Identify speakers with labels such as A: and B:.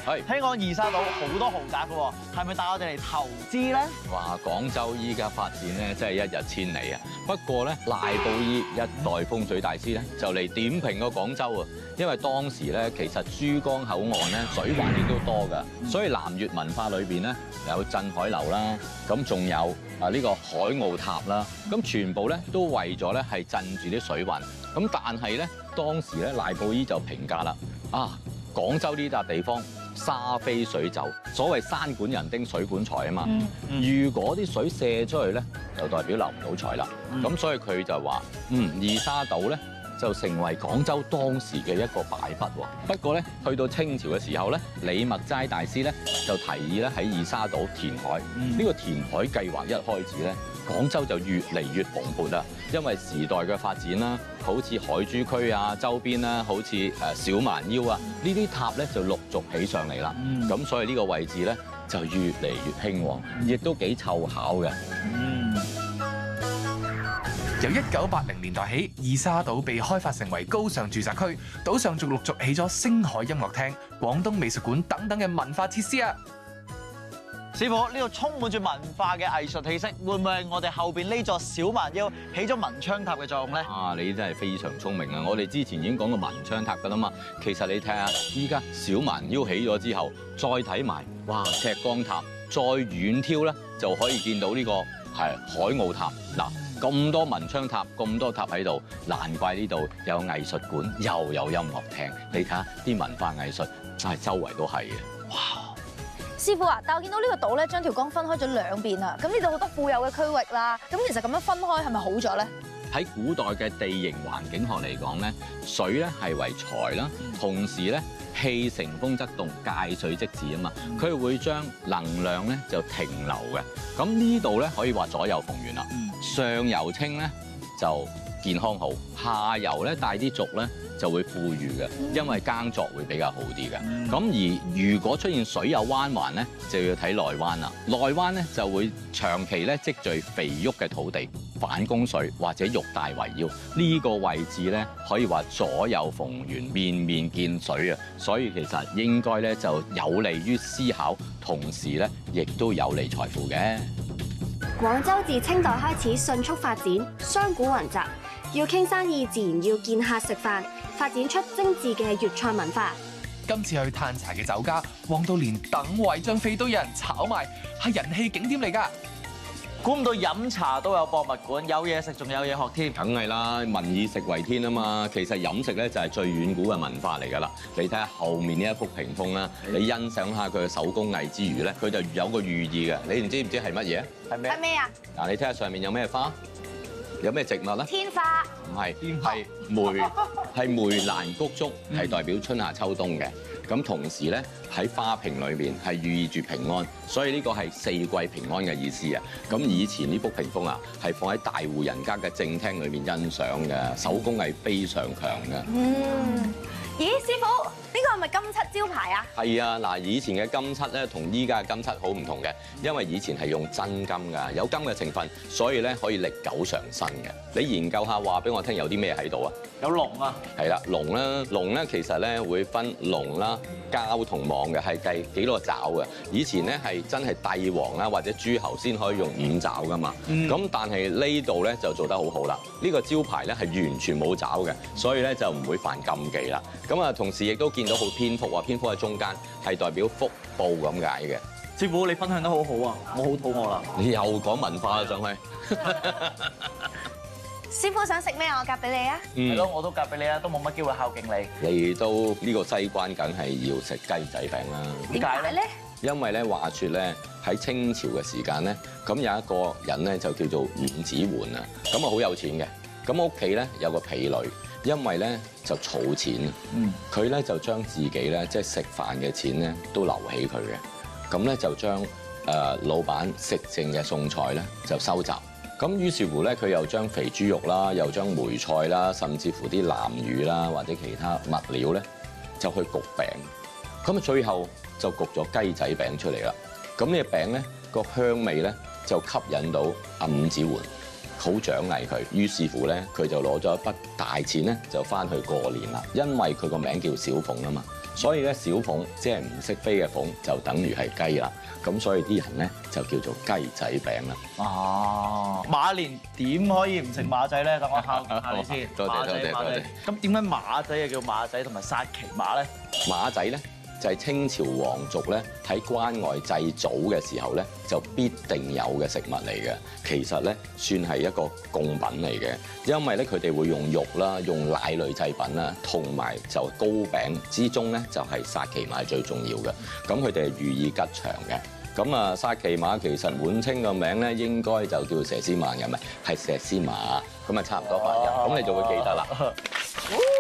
A: 係
B: 聽講二沙島好多豪宅嘅喎，係咪帶我哋嚟投資咧？
A: 話廣州依家發展咧，真係一日千里啊！不過咧，賴布衣一代風水大師咧，就嚟點評個廣州啊！因為當時咧，其實珠江口岸咧水患亦都多㗎，所以南粵文化裏邊咧有鎮海樓啦，咁仲有呢個海澳塔啦，咁全部咧都為咗咧係鎮住啲水患。咁但係咧，當時咧賴布衣就評價啦，廣州呢笪地方沙非水走，所謂山管人丁，水管財啊嘛。如果啲水射出去咧，就代表流唔到財啦。咁所以佢就話，二沙島咧就成為廣州當時嘅一個敗筆喎。不過咧，去到清朝嘅時候咧，李麥齋大師咧就提議咧喺二沙島填海。呢個填海計劃一開始咧，廣州就越嚟越蓬勃啦，因為時代嘅發展啦，好似海珠區啊、周邊啦，好似小蠻腰啊，呢啲塔咧就陸續起上嚟啦。咁所以呢個位置咧就越嚟越興旺，亦都幾湊巧嘅。
C: 由1980年代起，二沙島被開發成為高尚住宅區，島上仲陸續起咗星海音樂廳、廣東美術館等等嘅文化設施啊！
B: 師傅，呢度充滿住文化嘅藝術氣息，會唔會係我哋後邊呢座小蠻腰起咗文昌塔嘅作用咧？
A: 你真係非常聰明啊！我哋之前已經講過文昌塔㗎啦嘛。其實你睇下，依家小蠻腰起咗之後，再睇埋，哇！赤崗塔，再遠眺咧，就可以見到呢個係海澳塔。嗱，咁多文昌塔，咁多塔喺度，難怪呢度有藝術館，又有音樂廳。你睇下啲文化藝術，真係周圍都係嘅。哇！
D: 師傅啊，但我見到呢個島咧，將條江分開咗兩邊啊，咁呢度好多富有嘅區域啦，咁其實咁樣分開係咪好咗咧？
A: 喺古代嘅地形環境學嚟講咧，水咧係為財啦，同時咧氣乘風則動，介水即止啊嘛，佢會將能量咧就停留嘅。咁呢度咧可以話左右逢源啦，上游清咧就健康好，下游咧帶啲濁咧就會富裕嘅，因為耕作會比較好啲嘅。咁而如果出現水有彎環咧，就要睇內灣啦。內灣咧就會長期咧積聚肥沃嘅土地，反供水或者玉帶圍繞。呢個位置咧可以話左右逢源，面面見水啊！所以其實應該咧就有利於思考，同時咧亦都有利財富嘅。
E: 廣州自清代開始迅速發展，商賈雲集。要傾生意，自然要見客食飯，發展出精緻嘅粵菜文化。
C: 今次去歎茶嘅酒家，旺到連等位張飛都有人炒賣，係人氣景點嚟㗎。
B: 估唔到飲茶都有博物館，有嘢食仲有嘢學添。
A: 梗係啦，民以食為天啊嘛。其實飲食咧就係最遠古嘅文化嚟㗎啦。你睇下後面呢一幅屏風啦，你欣賞下佢嘅手工藝之餘咧，佢就有個寓意嘅。你唔知係乜嘢？
B: 係咩？
D: 係咩啊？
A: 嗱，你睇下上面有咩花？有咩植物咧？
D: 天花
A: 唔係，係梅蘭菊竹，係代表春夏秋冬嘅。咁同時咧喺花瓶裏邊係寓意住平安，所以呢個係四季平安嘅意思啊。咁以前呢幅屏風啊係放喺大戶人家嘅正廳裏面欣賞嘅，手工藝非常強嘅。
D: 咦，師傅，呢個係咪金漆招牌啊？
A: 係啊，嗱，以前嘅金漆咧同依家嘅金漆好唔同嘅，因為以前係用真金㗎，有金嘅成分，所以咧可以歷久常新嘅。你研究下話俾我聽有啲咩喺度啊？
B: 有龍啊！
A: 係啦，龍啦，龍咧其實咧會分龍啦、蛟同蟒嘅，係計幾多爪嘅。以前咧係真係帝王啦或者諸侯先可以用五爪㗎嘛。咁但係呢度咧就做得好好啦。呢個招牌咧係完全冇爪嘅，所以咧就唔會犯禁忌啦。咁啊，同時亦都見到好蝙蝠啊，蝙蝠喺中間係代表福報咁解嘅。
B: 師傅，你分享得好好啊！我好肚餓啦。
A: 你又講文化啦上去。
D: 師傅想食咩？我夾俾你啊！
B: 係咯，我都夾俾你啦，都冇乜機會孝敬你。
A: 嚟到呢個西關，梗係要食雞仔餅啦。
D: 點解咧？
A: 因為咧話説咧喺清朝嘅時間咧，咁有一個人咧就叫做伍子桓啊，咁啊好有錢嘅，咁屋企咧有個婢女，因為咧就儲錢，佢咧就將自己咧即係食飯嘅錢咧都留起佢嘅，咁咧就將老闆食剩嘅餸菜咧就收集。咁於是乎咧，佢又將肥豬肉啦，又將梅菜啦，甚至乎啲南乳啦，或者其他物料咧，就去焗餅。咁啊，最後就焗咗雞仔餅出嚟啦。咁呢個餅咧個香味咧就吸引到阿伍子桓。好獎勵佢。於是乎咧，佢就攞咗一筆大錢咧，就翻去過年啦。因為佢個名叫小鳳啊嘛，所以咧小鳳即係唔識飛嘅鳳，就等於係雞啦。咁所以啲人咧就叫做雞仔餅啦。
B: 哦，馬年點可以唔食馬仔咧？等我考下你先。
A: 多謝多謝多謝。
B: 咁點解馬仔又叫馬仔同埋薩琪馬咧？
A: 馬仔咧就係清朝皇族咧喺關外祭祖嘅時候咧就必定有嘅食物嚟嘅。其實咧算係一個貢品嚟嘅，因為咧佢哋會用肉啦、用奶類製品啦，同埋就糕餅之中咧就係薩琪馬最重要嘅。咁佢哋係寓意吉祥嘅。咁啊，薩琪馬其實滿稱個名咧應該就叫佘詩曼嘅，唔係石獅馬。咁啊差唔多發音，咁你就會記得啦。